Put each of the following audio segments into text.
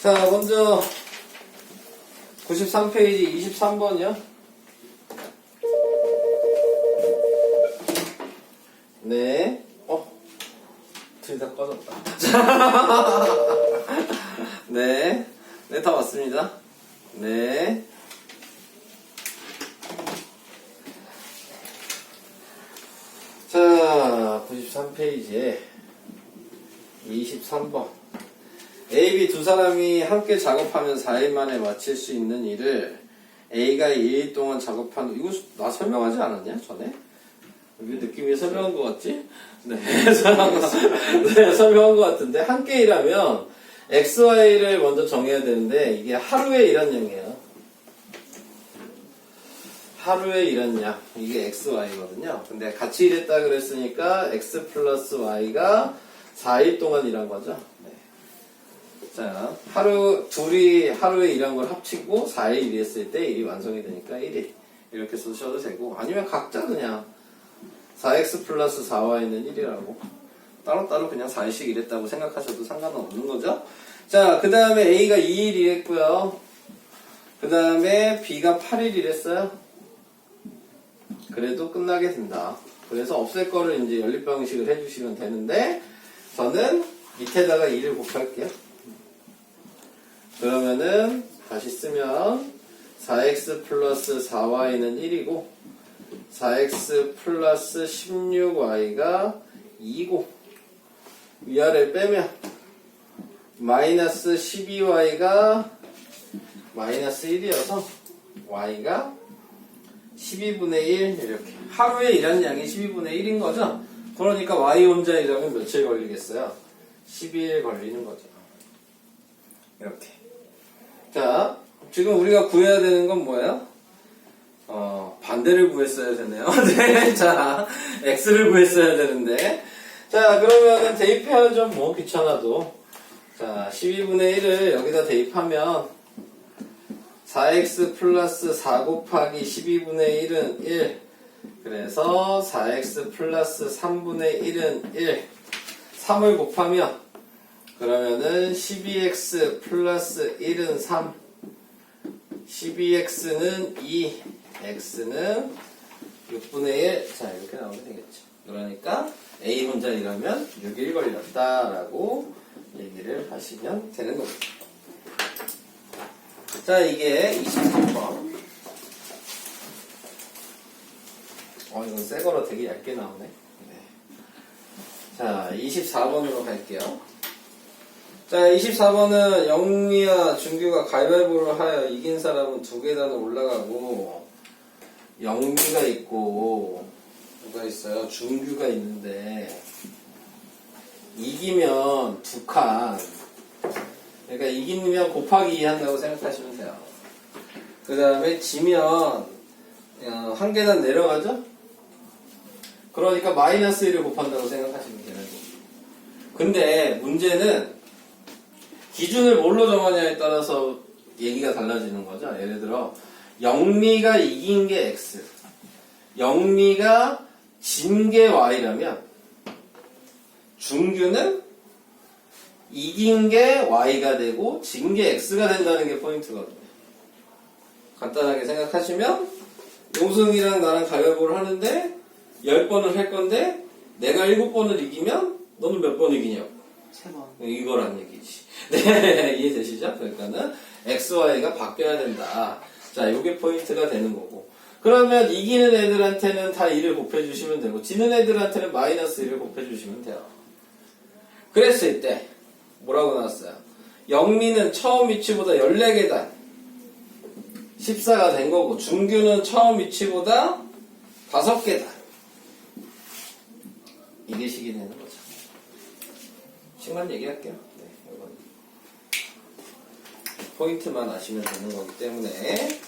자, 먼저 93페이지 23번이요. 네. 둘 다 꺼졌다. 네. 네, 다 왔습니다. 네. 자, 93페이지에 23번. A, B 두 사람이 함께 작업하면 4일 만에 마칠 수 있는 일을 A가 2일 동안 작업한, 이거 나 설명하지 않았냐? 전에? 왜 느낌이 설명한 것 같지? 네, 네, 설명한 것 같은데, 함께 일하면 X, Y를 먼저 정해야 되는데, 이게 하루에 일한 양이에요. 하루에 일한 양. 이게 X, Y거든요. 근데 같이 일했다 그랬으니까, X 플러스 Y가 4일 동안 일한 거죠. 네. 자, 둘이 하루에 일한 걸 합치고 4일 일했을 때 일이 완성이 되니까 1일. 이렇게 쓰셔도 되고, 아니면 각자 그냥 4x 플러스 4y는 1이라고 따로따로 그냥 4일씩 일했다고 생각하셔도 상관은 없는 거죠. 자, 그 다음에 A가 2일 일했고요. 그 다음에 B가 8일 일했어요. 그래도 끝나게 된다. 그래서 없앨 거를 이제 연립 방식을 해주시면 되는데, 저는 밑에다가 2를 곱할게요. 그러면은 다시 쓰면 4x 플러스 4y는 1이고 4x 플러스 16y가 2고 위아래 빼면 마이너스 12y가 마이너스 1이어서 y가 12분의 1 이렇게 하루에 일하는 양이 12분의 1인 거죠. 그러니까 y 혼자 일하면 며칠 걸리겠어요? 12일 걸리는 거죠. 이렇게. 자, 지금 우리가 구해야 되는 건 뭐예요? 반대를 구했어야 되네요. 네, 자, x를 구했어야 되는데. 자, 그러면은 대입해야죠. 뭐, 귀찮아도. 자, 12분의 1을 여기다 대입하면 4x 플러스 4 곱하기 12분의 1은 1. 그래서 4x 플러스 3분의 1은 1. 3을 곱하면 그러면은 12x 플러스 1은 3. 12x는 2. x는 6분의 1. 자, 이렇게 나오면 되겠죠. 그러니까 A 혼자 일하면 6일 걸렸다라고 얘기를 하시면 되는 겁니다. 자, 이게 23번. 이건 새 거라 되게 얇게 나오네. 네. 자, 24번으로 갈게요. 자, 24번은 영미와 준규가 가위바위보를 하여 이긴 사람은 두 계단을 올라가고, 영미가 있고 누가 있어요? 준규가 있는데 이기면 두 칸, 그러니까 이기면 곱하기 2 한다고 생각하시면 돼요. 그 다음에 지면 한 계단 내려가죠? 그러니까 마이너스 1을 곱한다고 생각하시면 되는 거예요. 근데 문제는 기준을 뭘로 정하냐에 따라서 얘기가 달라지는 거죠. 예를 들어 영미가 이긴 게 x, 영미가 진 게 y라면 준규는 이긴 게 y가 되고 진 게 x가 된다는 게 포인트거든요. 간단하게 생각하시면 용승이랑 나랑 가위바위보를 하는데 10번을 할 건데 내가 7번을 이기면 너는 몇 번 이기냐고. 3번. 이거란 얘기지. 네, 이해되시죠? 그러니까는 x, y가 바뀌어야 된다. 자, 요게 포인트가 되는 거고. 그러면 이기는 애들한테는 다 2를 곱해주시면 되고, 지는 애들한테는 마이너스 1을 곱해주시면 돼요. 그랬을 때, 뭐라고 나왔어요? 영미는 처음 위치보다 14계단, 14가 된 거고, 준규는 처음 위치보다 5계단. 이게 식이 되는 거죠. 식만 얘기할게요. 네, 이건. 포인트만 아시면 되는 거기 때문에.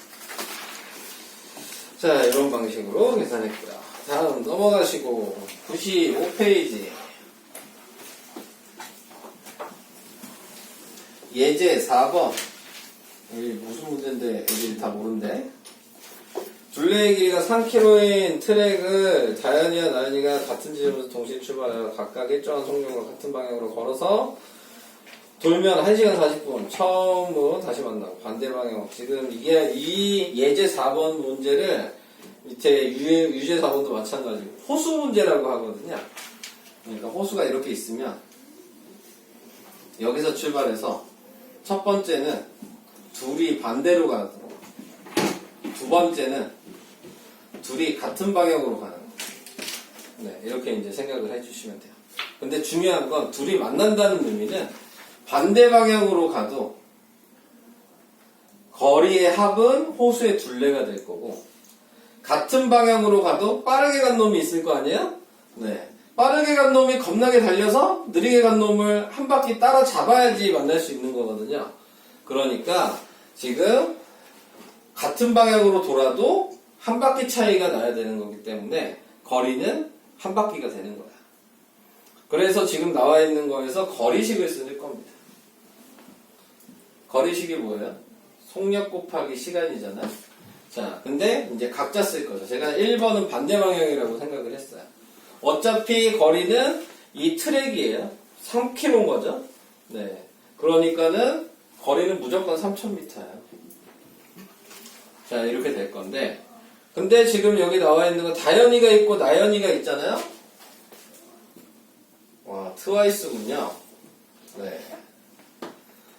자, 이런 방식으로 계산했고요. 다음 넘어가시고 95페이지 예제 4번. 여기 무슨 문제인데 애들이 다 모른대. 둘레의 길이가 3km인 트랙을 자연이와 나연이가 같은 지점에서 동시에 출발하여 각각 일정한 속력으로 같은 방향으로 걸어서 돌면 1시간 40분 처음으로 다시 만나고 반대 방향. 지금 이게 이 예제 4번 문제를 밑에 유제 4번도 마찬가지고 호수 문제라고 하거든요. 그러니까 호수가 이렇게 있으면 여기서 출발해서 첫 번째는 둘이 반대로 가는 거, 두 번째는 둘이 같은 방향으로 가는 거. 네, 이렇게 이제 생각을 해주시면 돼요. 근데 중요한 건 둘이 만난다는 의미는 반대 방향으로 가도 거리의 합은 호수의 둘레가 될 거고, 같은 방향으로 가도 빠르게 간 놈이 있을 거 아니에요? 네. 빠르게 간 놈이 겁나게 달려서 느리게 간 놈을 한 바퀴 따라 잡아야지 만날 수 있는 거거든요. 그러니까 지금 같은 방향으로 돌아도 한 바퀴 차이가 나야 되는 거기 때문에 거리는 한 바퀴가 되는 거야. 그래서 지금 나와 있는 거에서 거리식을 쓸 겁니다. 거리식이 뭐예요? 속력 곱하기 시간이잖아요. 자, 근데 이제 각자 쓸 거죠. 제가 1번은 반대 방향이라고 생각을 했어요. 어차피 거리는 이 트랙이에요. 3km인 거죠. 네. 그러니까는 거리는 무조건 3000m예요. 자, 이렇게 될 건데. 근데 지금 여기 나와 있는 건 다현이가 있고 나연이가 있잖아요. 와, 트와이스군요. 네.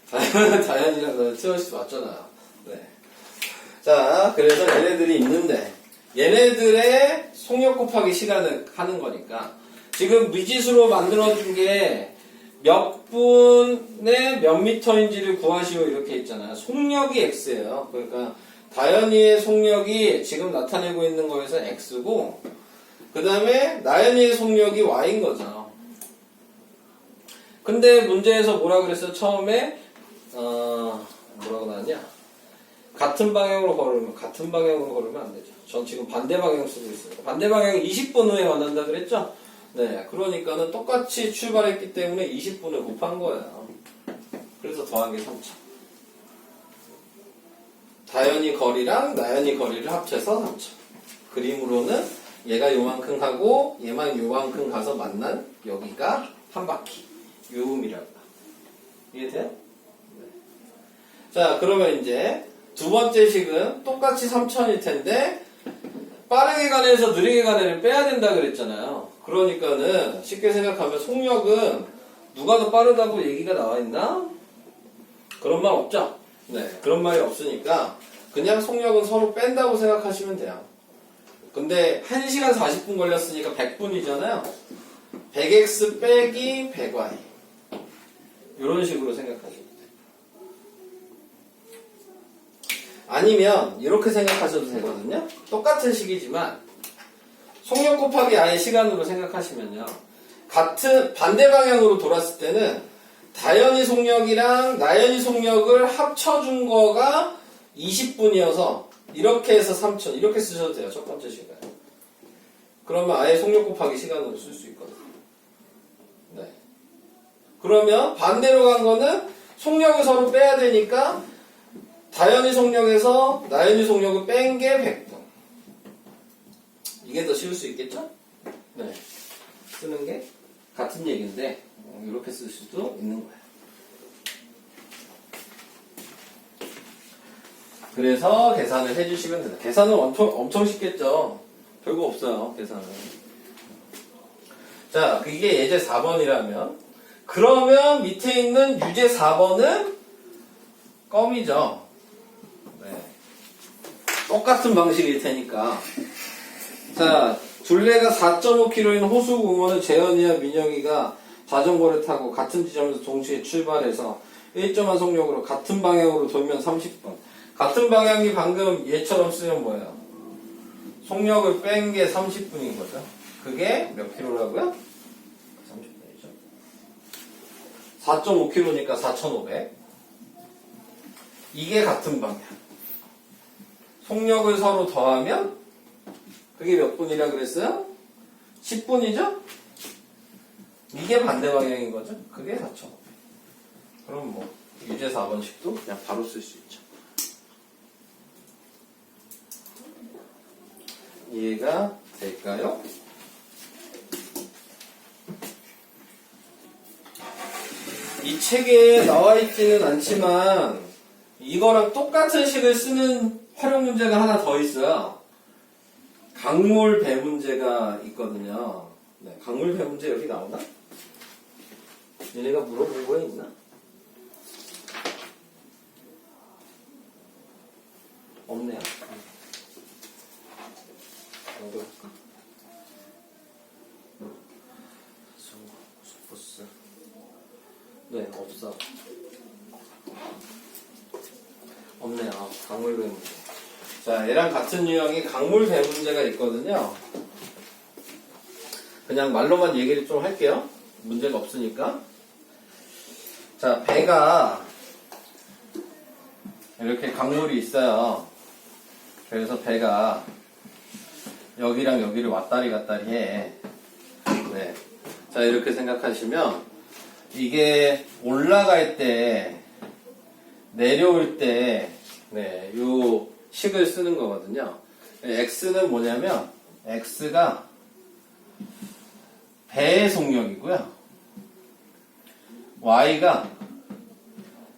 다현이랑 트와이스 맞잖아요. 네. 자, 그래서 얘네들이 있는데, 얘네들의 속력 곱하기 시간을 하는 거니까, 지금 미지수로 만들어준 게 몇 분에 몇 미터인지를 구하시오 이렇게 있잖아요. 속력이 x예요. 그러니까 다현이의 속력이 지금 나타내고 있는 거에서 x고, 그 다음에 나연이의 속력이 y인 거죠. 근데 문제에서 뭐라 그랬어요? 처음에 뭐라고 나왔냐? 같은 방향으로 걸으면 안 되죠. 전 지금 반대 방향 쓰고 있어요. 반대 방향 20분 후에 만난다 그랬죠? 네, 그러니까는 똑같이 출발했기 때문에 20분을 곱한 거예요. 그래서 더한 게 3차. 다현이 거리랑 나연이 거리를 합쳐서 3차. 그림으로는 얘가 요만큼 하고 얘만 요만큼 가서 만난 여기가 한 바퀴. 요음이라고. 이해돼요? 네. 자, 그러면 이제 두 번째 식은 똑같이 3000일 텐데 빠르게 가는 애에서 느리게 가는 애를 빼야 된다 그랬잖아요. 그러니까는 쉽게 생각하면 속력은 누가 더 빠르다고 얘기가 나와 있나? 그런 말 없죠? 네, 그런 말이 없으니까 그냥 속력은 서로 뺀다고 생각하시면 돼요. 근데 1시간 40분 걸렸으니까 100분이잖아요. 100x 빼기 100y 이런 식으로 생각하시면 돼요. 아니면 이렇게 생각하셔도 되거든요. 똑같은 식이지만 속력 곱하기 아예 시간으로 생각하시면요. 같은 반대 방향으로 돌았을 때는 다현이 속력이랑 나연이 속력을 합쳐준 거가 20분이어서 이렇게 해서 3000 이렇게 쓰셔도 돼요. 첫 번째 식은. 그러면 아예 속력 곱하기 시간으로 쓸 수 있거든요. 네. 그러면 반대로 간 거는 속력을 서로 빼야 되니까 다현이 속력에서 나연이 속력을 뺀 게 100분. 이게 더 쉬울 수 있겠죠? 네. 쓰는 게 같은 얘기인데 이렇게 쓸 수도 있는 거예요. 그래서 계산을 해주시면 됩니다. 계산은 엄청 쉽겠죠? 별거 없어요, 계산은. 자, 이게 예제 4번이라면 그러면 밑에 있는 유제 4번은 껌이죠. 네. 똑같은 방식일 테니까. 자, 둘레가 4.5km인 호수공원을 재현이와 민영이가 자전거를 타고 같은 지점에서 동시에 출발해서 일정한 속력으로 같은 방향으로 돌면 30분. 같은 방향이 방금 얘처럼 쓰면 뭐예요? 속력을 뺀 게 30분인 거죠. 그게 몇 킬로라고요? 30분이죠. 4.5km니까 4,500. 이게 같은 방향. 속력을 서로 더하면 그게 몇 분이라 그랬어요? 10분이죠? 이게 반대 방향인 거죠? 그게 4,500. 그럼 뭐 유제 4번식도 그냥 바로 쓸 수 있죠. 이해가 될까요? 이 책에 나와 있지는 않지만 이거랑 똑같은 식을 쓰는 활용 문제가 하나 더 있어요. 강물 배 문제가 있거든요. 네, 강물 배 문제 여기 나오나? 얘네가 물어본 거에 있나? 없네요. 어디 볼까? 보스. 네, 없어. 없네요. 강물 배 문제. 자, 얘랑 같은 유형의 강물 배 문제가 있거든요. 그냥 말로만 얘기를 좀 할게요. 문제가 없으니까. 자, 배가 이렇게 강물이 있어요. 그래서 배가 여기랑 여기를 왔다리 갔다리 해. 네. 자, 이렇게 생각하시면 이게 올라갈 때, 내려올 때, 네, 요 식을 쓰는 거거든요. x는 뭐냐면 x가 배의 속력이고요. y가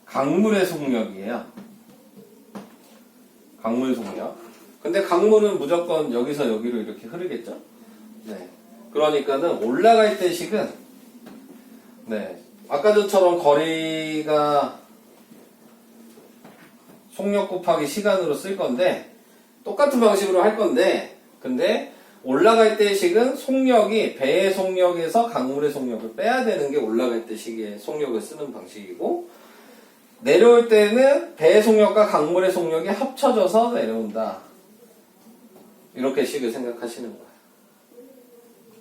강물의 속력이에요. 강물 속력. 근데 강물은 무조건 여기서 여기로 이렇게 흐르겠죠? 네. 그러니까는 올라갈 때 식은, 네. 아까 전처럼 거리가 속력 곱하기 시간으로 쓸 건데, 똑같은 방식으로 할 건데, 근데 올라갈 때 식은 속력이 배의 속력에서 강물의 속력을 빼야 되는 게 올라갈 때 식의 속력을 쓰는 방식이고, 내려올 때는 배의 속력과 강물의 속력이 합쳐져서 내려온다. 이렇게 식을 생각하시는 거예요.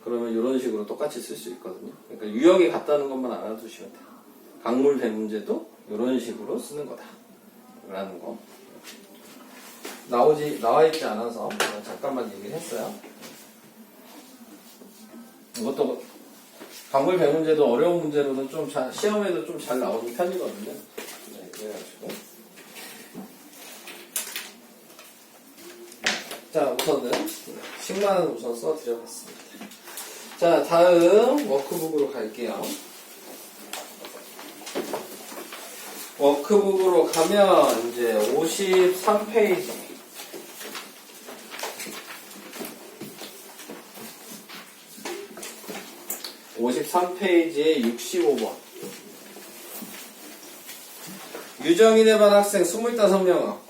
그러면 이런 식으로 똑같이 쓸 수 있거든요. 그러니까 유형이 같다는 것만 알아두시면 돼요. 강물 배 문제도 이런 식으로 쓰는 거다. 라는 거. 나와 있지 않아서 잠깐만 얘기를 했어요. 이것도 강물 배 문제도 어려운 문제로는 좀 시험에도 좀 잘 나오는 편이거든요. 네, 그래가지고. 자, 우선은 10만원 우선 써드려봤습니다. 자, 다음 워크북으로 갈게요. 워크북으로 가면 이제 53페이지. 53페이지에 65번. 유정인에 반 학생 25명은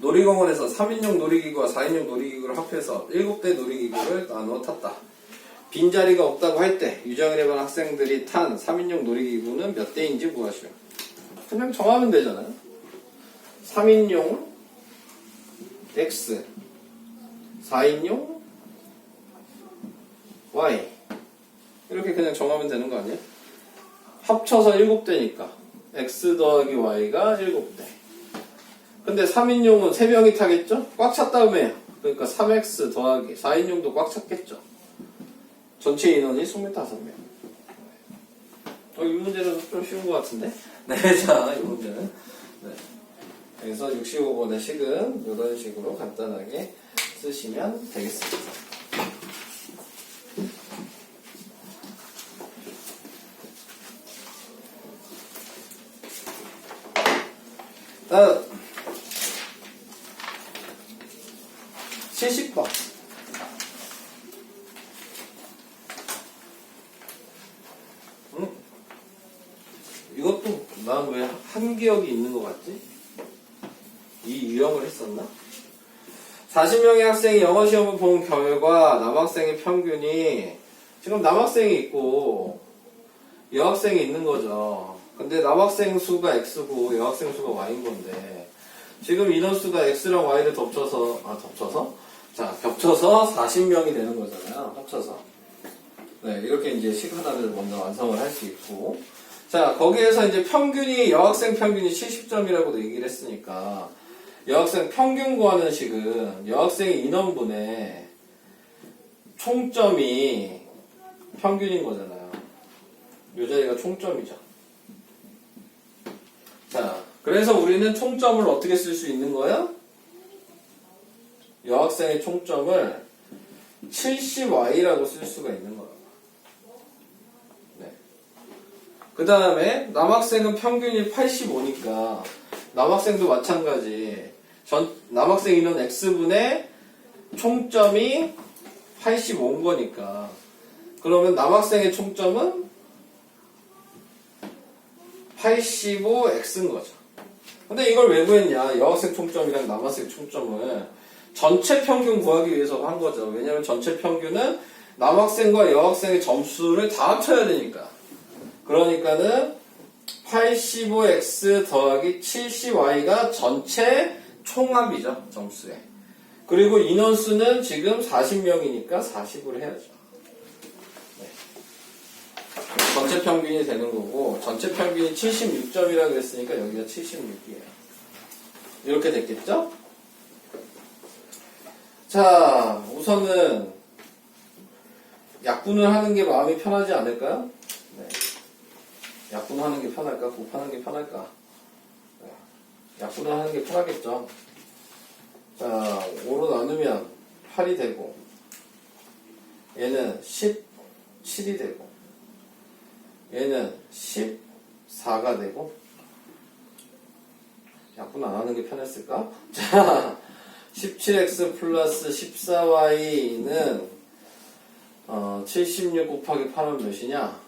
놀이공원에서 3인용 놀이기구와 4인용 놀이기구를 합해서 7대 놀이기구를 나누어 탔다. 빈자리가 없다고 할 때 유정인에 반 학생들이 탄 3인용 놀이기구는 몇 대인지 무엇이요? 그냥 정하면 되잖아요. 3인용 X, 4인용 Y 이렇게 그냥 정하면 되는 거 아니에요? 합쳐서 7대니까 X 더하기 Y가 7대. 근데 3인용은 3명이 타겠죠? 꽉 찼다음에요. 그러니까 3X 더하기 4인용도 꽉 찼겠죠. 전체 인원이 25명. 이 문제는 좀 쉬운 것 같은데? 네, 자, 이 문제는. 네. 그래서 65번의 식은 이런 식으로 간단하게 쓰시면 되겠습니다. 다음 70번. 이것도 난 왜 한 기억이 있는 것 같지? 이 유형을 했었나? 40명의 학생이 영어 시험을 본 결과 남학생의 평균이 지금 남학생이 있고 여학생이 있는 거죠. 근데 남학생 수가 X고 여학생 수가 Y인 건데 지금 인원수가 X랑 Y를 겹쳐서 40명이 되는 거잖아요. 합쳐서. 네, 이렇게 이제 식 하나를 먼저 완성을 할 수 있고. 자, 거기에서 이제 여학생 평균이 70점이라고도 얘기를 했으니까, 여학생 평균 구하는 식은 여학생의 인원분의 총점이 평균인 거잖아요. 요 자리가 총점이죠. 자, 그래서 우리는 총점을 어떻게 쓸 수 있는 거예요? 여학생의 총점을 70Y라고 쓸 수가 있는 거예요. 네. 그 다음에 남학생은 평균이 85니까 남학생도 마찬가지. 남학생 인원 X분의 총점이 85인 거니까 그러면 남학생의 총점은 85X인 거죠. 근데 이걸 왜 구했냐? 여학생 총점이랑 남학생 총점을 전체 평균 구하기 위해서 한 거죠. 왜냐면 전체 평균은 남학생과 여학생의 점수를 다 합쳐야 되니까. 그러니까는 85X 더하기 70Y가 전체 총합이죠. 점수에. 그리고 인원수는 지금 40명이니까 40으로 해야죠. 네. 전체 평균이 되는 거고 전체 평균이 76점이라고 했으니까 여기가 76이에요. 이렇게 됐겠죠? 자, 우선은 약분을 하는 게 마음이 편하지 않을까요? 네. 약분하는 게 편할까? 곱하는 게 편할까? 네. 약분을 하는 게 편하겠죠. 자, 5로 나누면 8이 되고 얘는 17이 되고 얘는 14가 되고 약분 안 하는 게 편했을까? 자, 17x 플러스 14y는 76 곱하기 8은 몇이냐?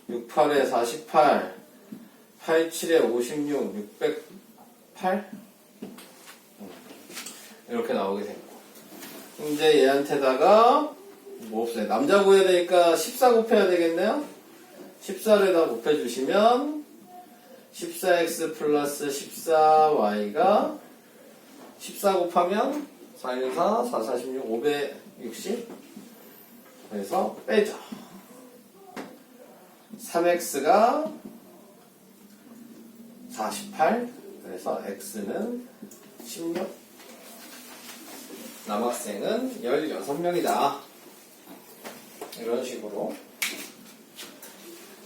68에 48, 87에 56, 608? 이렇게 나오게 되고. 이제 얘한테다가, 뭐 없어요. 남자 구해야 되니까 14 곱해야 되겠네요? 14에다 곱해주시면, 14x 플러스 14y가 14 곱하면 4, 1, 4, 4, 46, 560. 그래서 빼죠. 3x가 48. 그래서 x는 16. 남학생은 16명이다. 이런 식으로.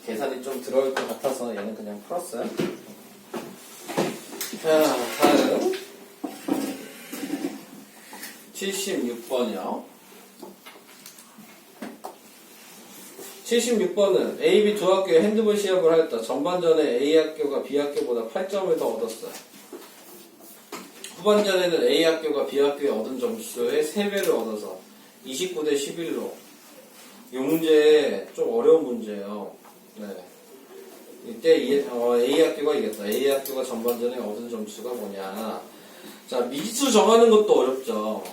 계산이 좀 들어올 것 같아서 얘는 그냥 풀었어요. 자, 다음. 76번이요. 76번은 A, B 두 학교에 핸드볼 시합을 하였다. 전반전에 A 학교가 B 학교보다 8점을 더 얻었어요. 후반전에는 A 학교가 B 학교에 얻은 점수의 3배를 얻어서 29대 11로 이 문제 좀 어려운 문제예요. 네. 이때 A 학교가 이겼다. A 학교가 전반전에 얻은 점수가 뭐냐. 자, 미지수 정하는 것도 어렵죠.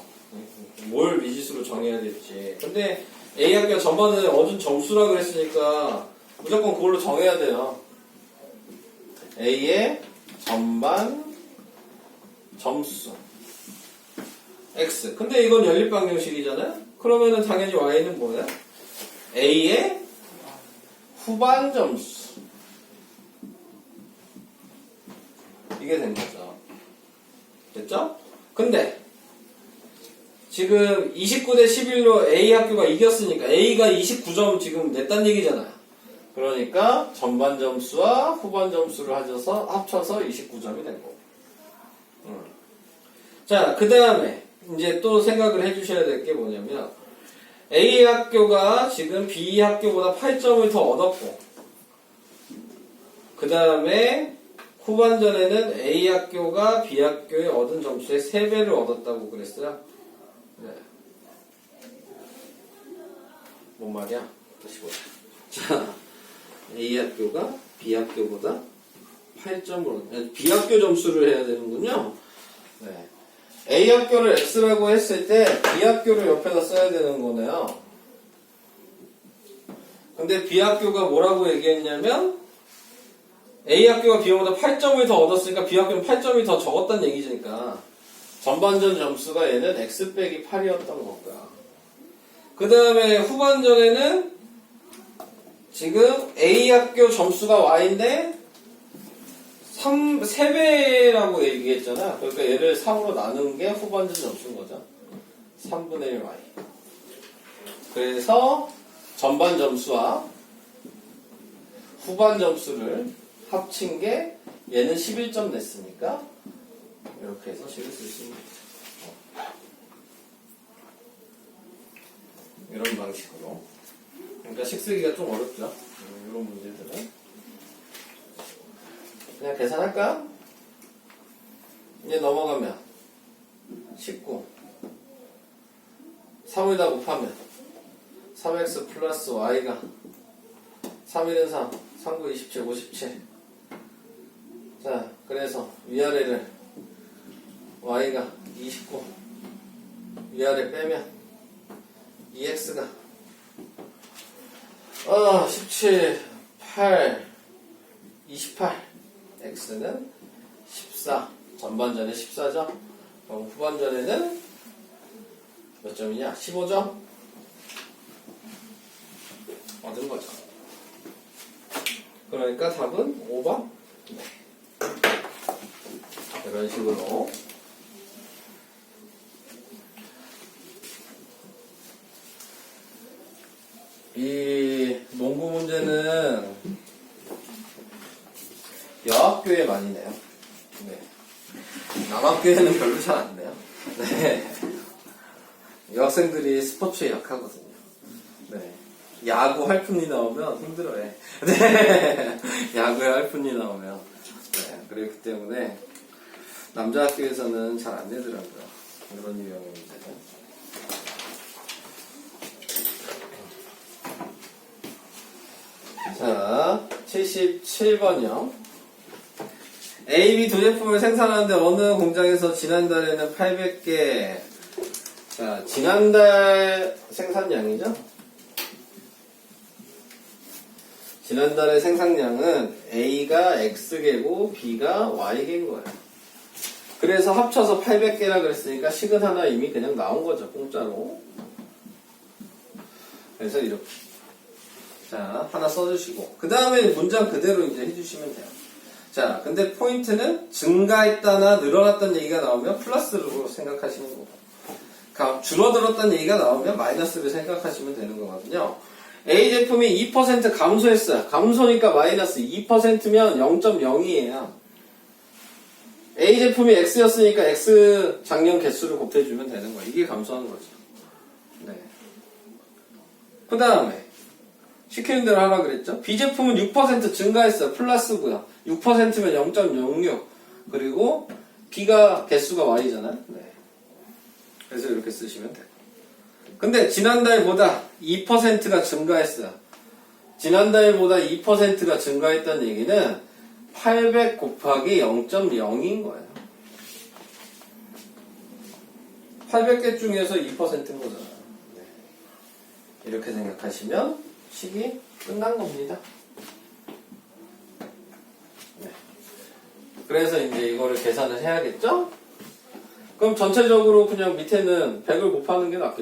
뭘 미지수로 정해야 될지. 근데 A 학교가 전반전에 얻은 점수라 그랬으니까 무조건 그걸로 정해야 돼요. A의 전반 점수 X. 근데 이건 연립방정식이잖아요? 그러면은 당연히 Y는 뭐야? A의 후반 점수. 이게 된 거죠. 됐죠? 근데 지금 29대 11로 A 학교가 이겼으니까 A가 29점 지금 냈단 얘기잖아요. 그러니까 전반 점수와 후반 점수를 합쳐서 29점이 된 거고. 자, 그 다음에 이제 또 생각을 해주셔야 될 게 뭐냐면 A 학교가 지금 B 학교보다 8점을 더 얻었고 그 다음에 후반전에는 A 학교가 B 학교에 얻은 점수의 3배를 얻었다고 그랬어요. 네. 뭔 말이야? 다시 보자. 자, A 학교가 B 학교보다 8점을 B 학교 점수를 해야 되는군요. 네. A 학교를 X라고 했을 때 B 학교를 옆에다 써야 되는 거네요. 근데 B 학교가 뭐라고 얘기했냐면 A 학교가 B보다 8점을 더 얻었으니까 B 학교는 8점이 더 적었다는 얘기니까 전반전 점수가 얘는 X 빼기 8이었던 거고요. 그 다음에 후반전에는 지금 A 학교 점수가 Y인데 3배라고 얘기했잖아. 그러니까 얘를 3으로 나눈 게 후반전 점수인 거죠. 3분의 1 Y. 그래서 전반 점수와 후반 점수를 합친 게 얘는 11점 냈으니까 이렇게 해서 식을 쓸 수 있는 거죠. 이런 방식으로. 그러니까 식 쓰기가 좀 어렵죠. 이런 문제들은 그냥 계산할까? 이제 넘어가면 19 3에다 곱하면 3x 플러스 y가 3일은 3 3, 9, 27, 57 자 그래서 위아래를 y가 29 위아래 빼면 2x가 17, 8, 28 x는 14 전반전에 14점 그럼 후반전에는 몇 점이냐? 15점 얻은 거죠. 그러니까 답은 5번 네. 이런 식으로 이 농구 문제는 여학교에 많이 내요. 네. 남학교에는 별로 잘 안 내요. 네. 여학생들이 스포츠에 약하거든요. 네. 야구 할품이 나오면 힘들어해. 네. 야구에 할품이 나오면. 네. 그렇기 때문에 남자 학교에서는 잘 안 내더라고요. 이런 유형의 문제는. 자, 77번이요. A, B 두 제품을 생산하는데 어느 공장에서 지난달에는 800개. 자, 지난달 생산량이죠? 지난달의 생산량은 A가 X개고 B가 Y개인 거예요. 그래서 합쳐서 800개라 그랬으니까 식은 하나 이미 그냥 나온 거죠, 공짜로. 그래서 이렇게. 자, 하나 써주시고. 그 다음에 문장 그대로 이제 해주시면 돼요. 자, 근데 포인트는 증가했다나 늘어났다는 얘기가 나오면 플러스로 생각하시는 거고. 줄어들었다는 얘기가 나오면 마이너스를 생각하시면 되는 거거든요. A 제품이 2% 감소했어요. 감소니까 마이너스 2%면 0.0이에요. A 제품이 X였으니까 X 작년 개수를 곱해주면 되는 거예요. 이게 감소하는 거죠. 네. 그 다음에 시키는 대로 하라 그랬죠. B 제품은 6% 증가했어요. 플러스고요. 6%면 0.06 그리고 B가 개수가 Y잖아요. 네. 그래서 이렇게 쓰시면 돼요. 근데 지난달보다 2%가 증가했어요. 지난달보다 2%가 증가했다는 얘기는 800 곱하기 0.0인 거예요. 800개 중에서 2%인 거잖아요. 네. 이렇게 생각하시면 식이 끝난 겁니다. 네. 그래서 이제 이거를 계산을 해야겠죠? 그럼 전체적으로 그냥 밑에는 100을 곱하는 게 낫겠죠?